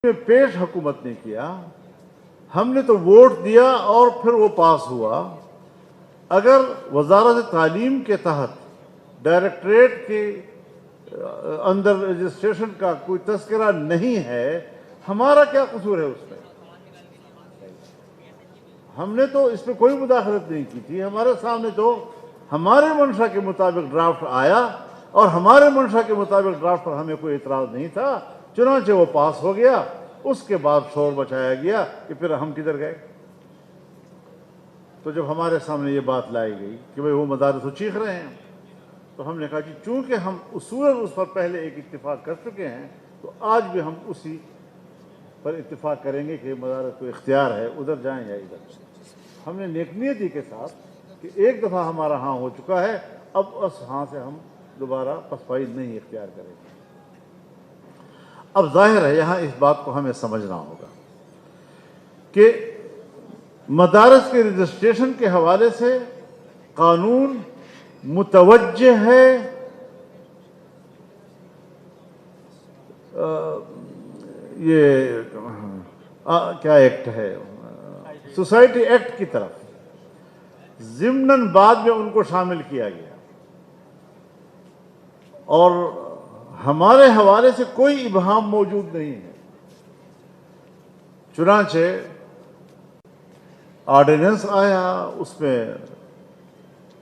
میں پیش حکومت نے کیا، ہم نے تو ووٹ دیا اور پھر وہ پاس ہوا۔ اگر وزارت تعلیم کے تحت ڈائریکٹریٹ کے اندر رجسٹریشن کا کوئی تذکرہ نہیں ہے، ہمارا کیا قصور ہے اس میں؟ ہم نے تو اس میں کوئی مداخلت نہیں کی تھی۔ ہمارے سامنے تو ہمارے منشا کے مطابق ڈرافٹ آیا اور ہمارے منشا کے مطابق ڈرافٹ پر ہمیں کوئی اعتراض نہیں تھا، چنانچہ وہ پاس ہو گیا۔ اس کے بعد شور مچایا گیا کہ پھر ہم کدھر گئے؟ تو جب ہمارے سامنے یہ بات لائی گئی کہ بھئی وہ مدارس تو چیخ رہے ہیں، تو ہم نے کہا کہ چونکہ ہم اصولاً اس پر پہلے ایک اتفاق کر چکے ہیں، تو آج بھی ہم اسی پر اتفاق کریں گے کہ مدارس کو اختیار ہے ادھر جائیں یا ادھر۔ ہم نے نیک نیتی کے ساتھ کہ ایک دفعہ ہمارا ہاں ہو چکا ہے، اب اس ہاں سے ہم دوبارہ پسپائی نہیں اختیار کریں گے۔ اب ظاہر ہے یہاں اس بات کو ہمیں سمجھنا ہوگا کہ مدارس کے رجسٹریشن کے حوالے سے قانون متوجہ ہے یہ کیا ایکٹ ہے، سوسائٹی ایکٹ کی طرف ضمناً بعد میں ان کو شامل کیا گیا، اور ہمارے حوالے سے کوئی ابہام موجود نہیں ہے۔ چنانچہ آرڈیننس آیا، اس میں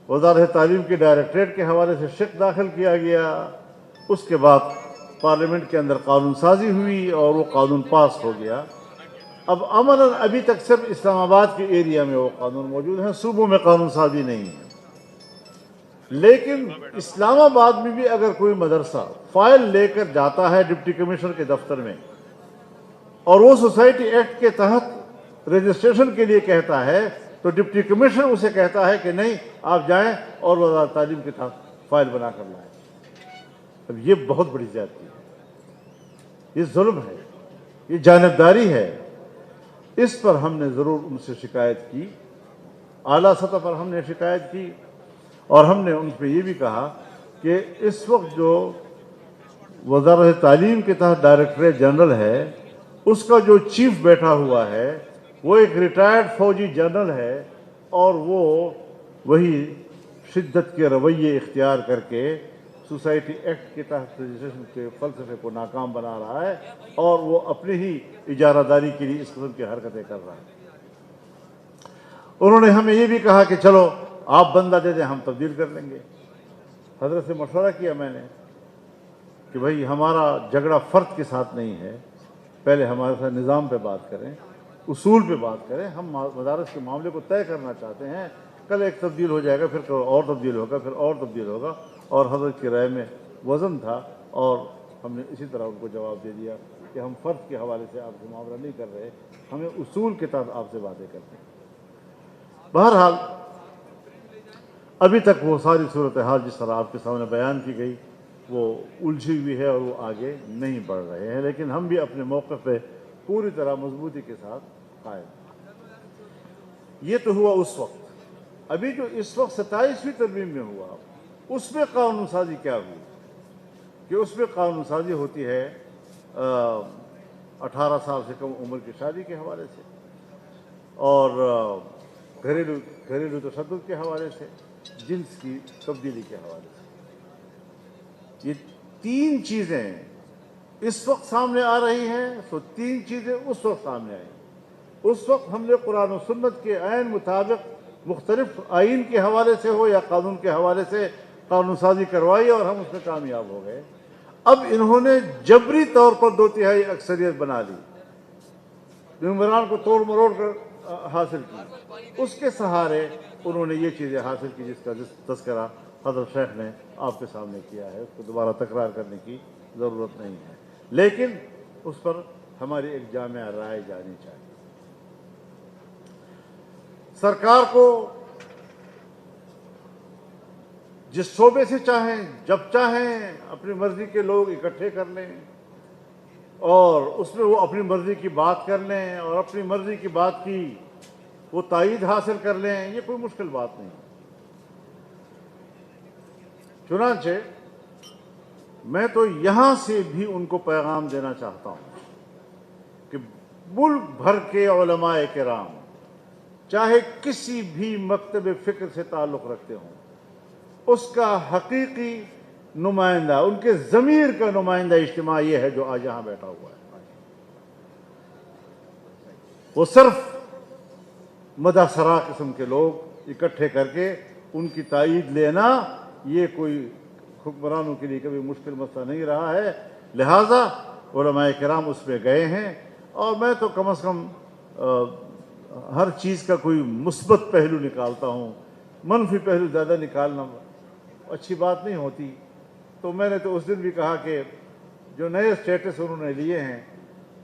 وزارت تعلیم کے ڈائریکٹریٹ کے حوالے سے شک داخل کیا گیا، اس کے بعد پارلیمنٹ کے اندر قانون سازی ہوئی اور وہ قانون پاس ہو گیا۔ اب عملاً ابھی تک صرف اسلام آباد کے ایریا میں وہ قانون موجود ہیں، صوبوں میں قانون سازی نہیں ہے۔ لیکن اسلام آباد میں بھی اگر کوئی مدرسہ فائل لے کر جاتا ہے ڈپٹی کمشنر کے دفتر میں اور وہ سوسائٹی ایکٹ کے تحت رجسٹریشن کے لیے کہتا ہے، تو ڈپٹی کمشنر اسے کہتا ہے کہ نہیں، آپ جائیں اور وزارت تعلیم کے تحت فائل بنا کر لائیں۔ اب یہ بہت بڑی زیادتی ہے، یہ ظلم ہے، یہ جانبداری ہے۔ اس پر ہم نے ضرور ان سے شکایت کی، اعلیٰ سطح پر ہم نے شکایت کی، اور ہم نے ان پہ یہ بھی کہا کہ اس وقت جو وزارت تعلیم کے تحت ڈائریکٹریٹ جنرل ہے، اس کا جو چیف بیٹھا ہوا ہے وہ ایک ریٹائرڈ فوجی جنرل ہے، اور وہ وہی شدت کے رویے اختیار کر کے سوسائٹی ایکٹ کے تحت رجسٹریشن کے فلسفے کو ناکام بنا رہا ہے، اور وہ اپنی ہی اجارہ داری کے لیے اس قسم کی حرکتیں کر رہا ہے۔ انہوں نے ہمیں یہ بھی کہا کہ چلو آپ بندہ دے دیں، ہم تبدیل کر لیں گے۔ حضرت سے مشورہ کیا میں نے کہ بھئی ہمارا جھگڑا فرد کے ساتھ نہیں ہے، پہلے ہمارے ساتھ نظام پہ بات کریں، اصول پہ بات کریں۔ ہم مدارس کے معاملے کو طے کرنا چاہتے ہیں، کل ایک تبدیل ہو جائے گا، پھر اور تبدیل ہوگا، پھر اور تبدیل ہوگا، اور حضرت کی رائے میں وزن تھا، اور ہم نے اسی طرح ان کو جواب دے دیا کہ ہم فرد کے حوالے سے آپ سے معاملہ نہیں کر رہے، ہمیں اصول کے تحت آپ سے باتیں کرتے ہیں۔ بہرحال ابھی تک وہ ساری صورتحال جس طرح آپ کے سامنے بیان کی گئی وہ الجھی ہوئی ہے اور وہ آگے نہیں بڑھ رہے ہیں، لیکن ہم بھی اپنے موقف پہ پوری طرح مضبوطی کے ساتھ قائم ہیں۔ یہ تو ہوا اس وقت۔ ابھی جو اس وقت 27ویں ترمیم میں ہوا، اس میں قانون سازی کیا ہوئی کہ اس میں قانون سازی ہوتی ہے 18 سال سے کم عمر کی شادی کے حوالے سے، اور گھریلو تشدد کے حوالے سے، جنس کی تبدیلی کے حوالے سے۔ یہ تین چیزیں اس وقت سامنے آ رہی ہیں، تو تین چیزیں اس وقت سامنے آئیں۔ اس وقت ہم نے قرآن و سنت کے عین مطابق مختلف آئین کے حوالے سے ہو یا قانون کے حوالے سے قانون سازی کروائی اور ہم اس میں کامیاب ہو گئے۔ اب انہوں نے جبری طور پر 2/3 اکثریت بنا لی، ممبران کو توڑ مروڑ کر حاصل کی، اس کے سہارے انہوں نے یہ چیزیں حاصل کی جس کا تذکرہ حضرت شیخ نے آپ کے سامنے کیا ہے، اس کو دوبارہ تکرار کرنے کی ضرورت نہیں ہے، لیکن اس پر ہماری ایک جامع رائے جانی چاہیے۔ سرکار کو جس شعبے سے چاہیں، جب چاہیں، اپنی مرضی کے لوگ اکٹھے کر لیں اور اس میں وہ اپنی مرضی کی بات کر لیں، اور اپنی مرضی کی بات کی وہ تائید حاصل کر لیں، یہ کوئی مشکل بات نہیں۔ چنانچہ میں تو یہاں سے بھی ان کو پیغام دینا چاہتا ہوں کہ ملک بھر کے علماء کرام چاہے کسی بھی مکتب فکر سے تعلق رکھتے ہوں، اس کا حقیقی نمائندہ، ان کے ضمیر کا نمائندہ اجتماع یہ ہے جو آج یہاں بیٹھا ہوا ہے۔ وہ صرف مدثرہ قسم کے لوگ اکٹھے کر کے ان کی تائید لینا یہ کوئی حکمرانوں کے لیے کبھی مشکل مسئلہ نہیں رہا ہے، لہٰذا علماء کرام اس میں گئے ہیں۔ اور میں تو کم از کم ہر چیز کا کوئی مثبت پہلو نکالتا ہوں، منفی پہلو زیادہ نکالنا اچھی بات نہیں ہوتی۔ تو میں نے تو اس دن بھی کہا کہ جو نئے سٹیٹس انہوں نے لیے ہیں،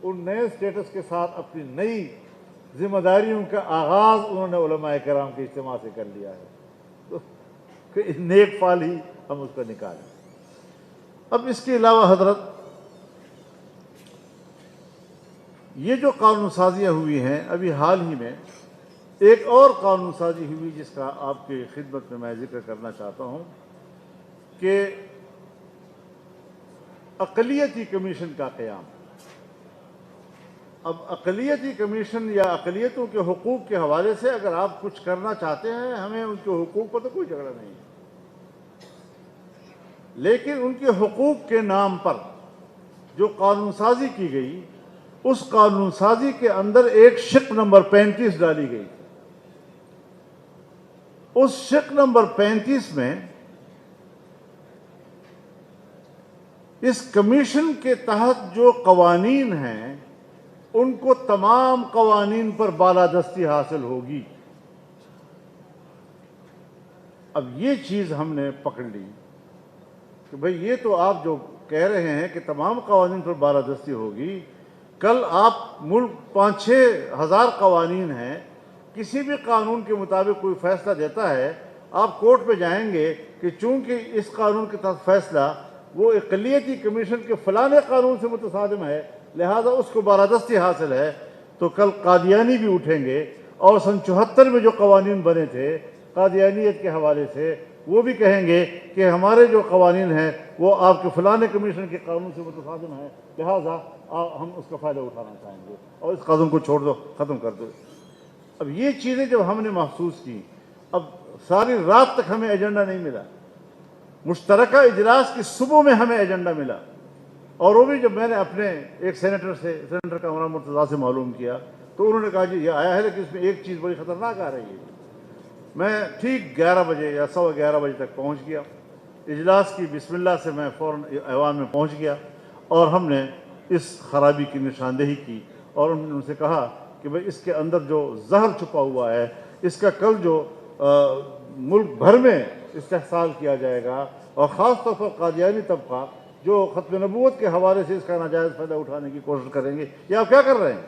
ان نئے سٹیٹس کے ساتھ اپنی نئی ذمہ داریوں کا آغاز انہوں نے علماء کرام کے اجتماع سے کر لیا ہے، تو نیک فال ہی ہم اس کو نکالیں۔ اب اس کے علاوہ حضرت، یہ جو قانون سازیاں ہوئی ہیں، ابھی حال ہی میں ایک اور قانون سازی ہوئی جس کا آپ کی خدمت میں میں ذکر کرنا چاہتا ہوں کہ اقلیتی کمیشن کا قیام۔ اب اقلیتی کمیشن یا اقلیتوں کے حقوق کے حوالے سے اگر آپ کچھ کرنا چاہتے ہیں، ہمیں ان کے حقوق پر تو کوئی جھگڑا نہیں ہے، لیکن ان کے حقوق کے نام پر جو قانون سازی کی گئی، اس قانون سازی کے اندر ایک شق نمبر 35 ڈالی گئی۔ اس شق نمبر 35 میں اس کمیشن کے تحت جو قوانین ہیں ان کو تمام قوانین پر بالادستی حاصل ہوگی۔ اب یہ چیز ہم نے پکڑ لی کہ بھئی یہ تو آپ جو کہہ رہے ہیں کہ تمام قوانین پر بالادستی ہوگی، کل آپ ملک 5-6 ہزار قوانین ہیں، کسی بھی قانون کے مطابق کوئی فیصلہ دیتا ہے، آپ کورٹ پہ جائیں گے کہ چونکہ اس قانون کے تحت فیصلہ وہ اقلیتی کمیشن کے فلانے قانون سے متصادم ہے، لہذا اس کو بالادستی حاصل ہے، تو کل قادیانی بھی اٹھیں گے اور سن 74 میں جو قوانین بنے تھے قادیانیت کے حوالے سے، وہ بھی کہیں گے کہ ہمارے جو قوانین ہیں وہ آپ کے فلانے کمیشن کے قانون سے متصادم ہیں، لہذا ہم اس کا فائدہ اٹھانا چاہیں گے اور اس قانون کو چھوڑ دو، ختم کر دو۔ اب یہ چیزیں جب ہم نے محسوس کی، اب ساری رات تک ہمیں ایجنڈا نہیں ملا، مشترکہ اجلاس کی صبح میں ہمیں ایجنڈا ملا، اور وہ بھی جب میں نے اپنے ایک سینیٹر کا عمران مرتضیٰ سے معلوم کیا تو انہوں نے کہا جی یہ آیا ہے لیکن اس میں ایک چیز بڑی خطرناک آ رہی ہے۔ میں ٹھیک 11 بجے یا 11:15 بجے تک پہنچ گیا، اجلاس کی بسم اللہ سے میں فوراً ایوان میں پہنچ گیا اور ہم نے اس خرابی کی نشاندہی کی اور انہوں نے ان سے کہا کہ بھئی اس کے اندر جو زہر چھپا ہوا ہے اس کا کل جو ملک بھر میں استحصال کیا جائے گا، اور خاص طور پر قادیانی طبقہ جو ختم نبوت کے حوالے سے اس کا ناجائز فائدہ اٹھانے کی کوشش کریں گے، یہ آپ کیا کر رہے ہیں؟